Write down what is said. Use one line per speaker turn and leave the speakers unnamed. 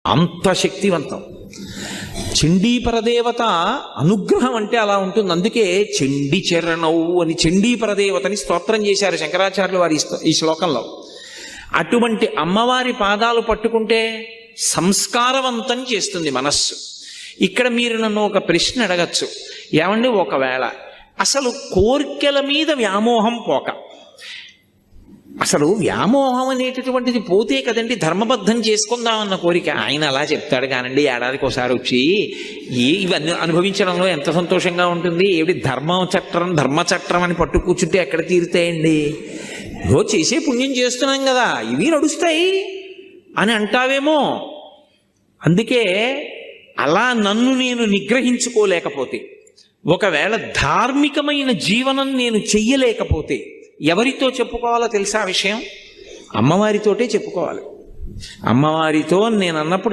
అంత శక్తివంతం. చండీపరదేవత అనుగ్రహం అంటే అలా ఉంటుంది. అందుకే చండీ చరణవు అని చండీపరదేవతని స్తోత్రం చేశారు శంకరాచార్యులు వారి ఈ శ్లోకంలో. అటువంటి అమ్మవారి పాదాలు పట్టుకుంటే సంస్కారవంతం చేస్తుంది మనస్సు. ఇక్కడ మీరు నన్ను ఒక ప్రశ్న అడగచ్చు, ఏమండి ఒకవేళ అసలు కోర్కెల మీద వ్యామోహం పోక, అసలు వ్యామోహం అనేటటువంటిది పోతే కదండి ధర్మబద్ధం చేసుకుందామన్న కోరిక. ఆయన అలా చెప్తాడు కానండి, ఏడాదికి ఒకసారి వచ్చి ఇవన్నీ అనుభవించడంలో ఎంత సంతోషంగా ఉంటుంది. ఏమిటి ధర్మచట్రం అని పట్టు కూర్చుంటే ఎక్కడ తీరుతాయండి? రోజు చేసే పుణ్యం చేస్తున్నాం కదా, ఇవి నడుస్తాయి అని అంటావేమో. అందుకే అలా నన్ను నేను నిగ్రహించుకోలేకపోతే, ఒకవేళ ధార్మికమైన జీవనం నేను చెయ్యలేకపోతే ఎవరితో చెప్పుకోవాలో తెలుసా విషయం? అమ్మవారితోటే చెప్పుకోవాలి. అమ్మవారితో నేను అన్నప్పుడు